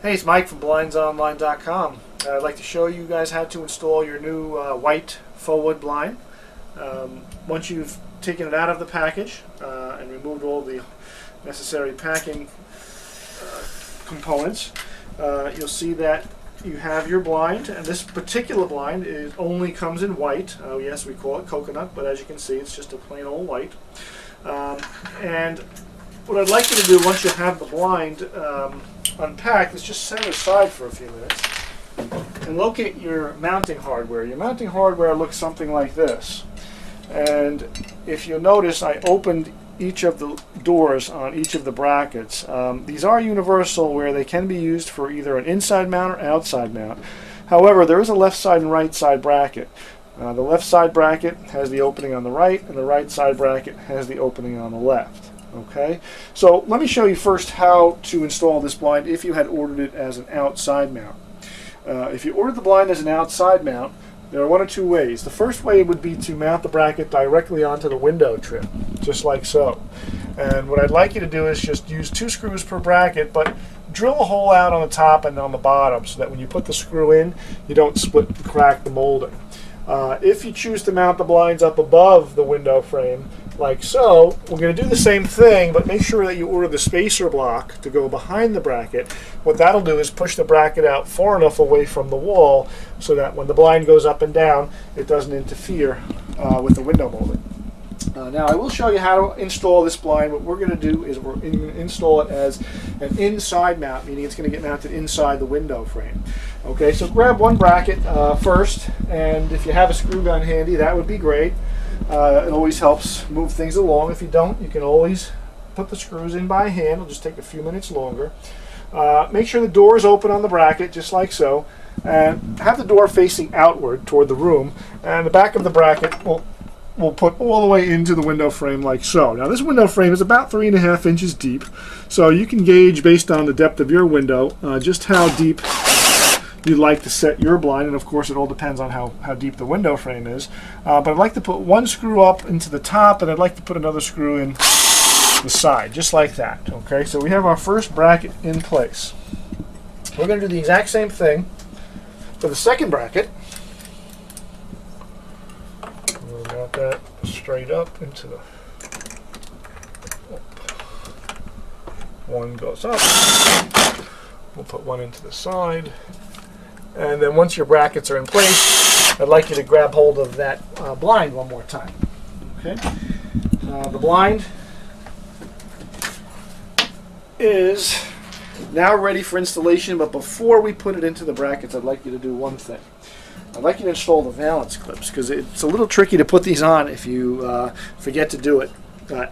Hey, it's Mike from BlindsOnline.com. I'd like to show you guys how to install your new white faux wood blind. Once you've taken it out of the package and removed all the necessary packing components, you'll see that you have your blind, and this particular blind only comes in white. Yes, we call it coconut, but as you can see, it's just a plain old white. And what I'd like you to do once you have the blind unpacked is just set it aside for a few minutes and locate your mounting hardware. Your mounting hardware looks something like this. And if you'll notice, I opened each of the doors on each of the brackets. These are universal, where they can be used for either an inside mount or outside mount. However, there is a left side and right side bracket. The left side bracket has the opening on the right, and the right side bracket has the opening on the left. Okay, so let me show you first how to install this blind if you had ordered it as an outside mount. If you ordered the blind as an outside mount, there are one or two ways. The first way would be to mount the bracket directly onto the window trim, just like so. And what I'd like you to do is just use 2 screws per bracket, but drill a hole out on the top and on the bottom so that when you put the screw in, you don't split and crack the molding. If you choose to mount the blinds up above the window frame, like so, we're going to do the same thing, but make sure that you order the spacer block to go behind the bracket. What that'll do is push the bracket out far enough away from the wall so that when the blind goes up and down, it doesn't interfere with the window molding. Now I will show you how to install this blind. What we're going to do is we're going to install it as an inside mount, meaning it's going to get mounted inside the window frame. Okay, so grab one bracket first, and if you have a screw gun handy, that would be great. It always helps move things along. If you don't, you can always put the screws in by hand. It'll just take a few minutes longer. Make sure the door is open on the bracket, just like so, and have the door facing outward toward the room, and the back of the bracket we'll put all the way into the window frame like so. Now this window frame is about 3.5 inches deep, so you can gauge based on the depth of your window just how deep you'd like to set your blind, and of course it all depends on how deep the window frame is. But I'd like to put one screw up into the top, and I'd like to put another screw in the side, just like that. Okay, so we have our first bracket in place. We're going to do the exact same thing for the second bracket. We'll mount that straight up into the... One goes up. We'll put one into the side. And then once your brackets are in place, I'd like you to grab hold of that blind one more time. Okay, the blind is now ready for installation, but before we put it into the brackets, I'd like you to do one thing. I'd like you to install the valance clips, because it's a little tricky to put these on if you forget to do it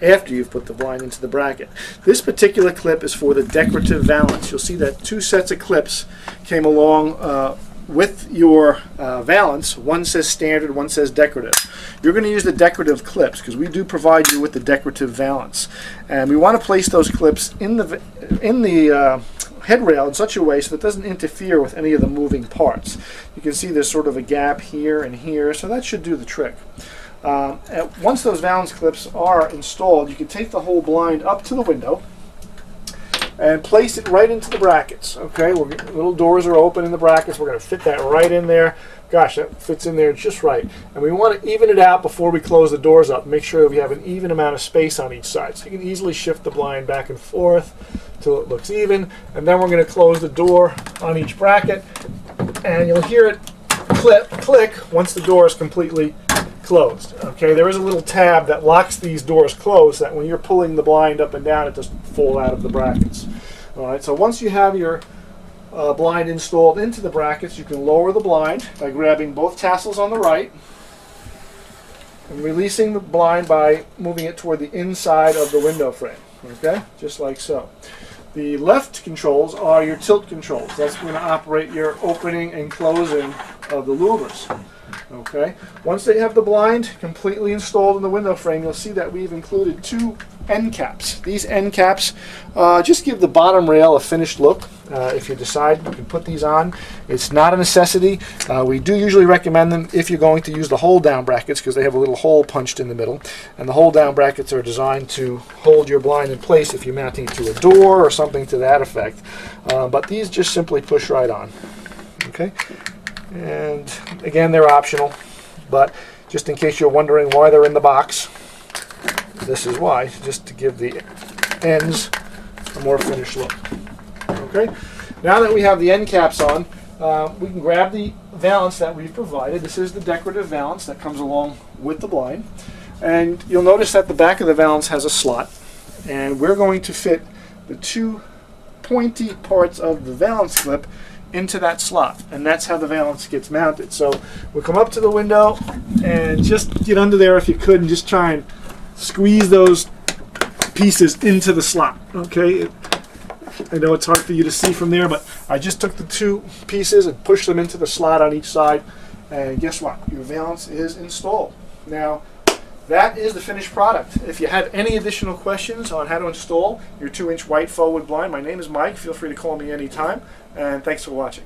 after you've put the blind into the bracket. This particular clip is for the decorative valance. You'll see that 2 sets of clips came along with your valance. One says standard, one says decorative. You're going to use the decorative clips because we do provide you with the decorative valance, and we want to place those clips in the headrail in such a way so that it doesn't interfere with any of the moving parts. You can see there's sort of a gap here and here, so that should do the trick. Once those valance clips are installed, you can take the whole blind up to the window and place it right into the brackets. Okay, little doors are open in the brackets. We're going to fit that right in there. Gosh, that fits in there just right. And we want to even it out before we close the doors up. Make sure that we have an even amount of space on each side. So you can easily shift the blind back and forth till it looks even. And then we're going to close the door on each bracket, and you'll hear it click once the door is completely closed. Okay, there is a little tab that locks these doors closed so that when you're pulling the blind up and down, it doesn't fall out of the brackets. All right, so once you have your blind installed into the brackets, you can lower the blind by grabbing both tassels on the right and releasing the blind by moving it toward the inside of the window frame. Okay, just like so. The left controls are your tilt controls. That's going to operate your opening and closing of the louvers. Okay. Once they have the blind completely installed in the window frame, you'll see that we've included 2 end caps. These end caps just give the bottom rail a finished look. If you decide, you can put these on. It's not a necessity. We do usually recommend them if you're going to use the hold down brackets, because they have a little hole punched in the middle, and the hold down brackets are designed to hold your blind in place if you're mounting it to a door or something to that effect. But these just simply push right on. Okay, and again, they're optional, but just in case you're wondering why they're in the box, this is why, just to give the ends a more finished look. Okay, now that we have the end caps on, we can grab the valance that we've provided. This is the decorative valance that comes along with the blind, and you'll notice that the back of the valance has a slot, and we're going to fit the two pointy parts of the valance clip into that slot, and that's how the valance gets mounted. So we'll come up to the window and just get under there if you could, and just try and squeeze those pieces into the slot. Okay, I know it's hard for you to see from there, but I just took the two pieces and pushed them into the slot on each side, and guess what? Your valance is installed. Now, that is the finished product. If you have any additional questions on how to install your 2-inch white faux wood blind, my name is Mike. Feel free to call me anytime, and thanks for watching.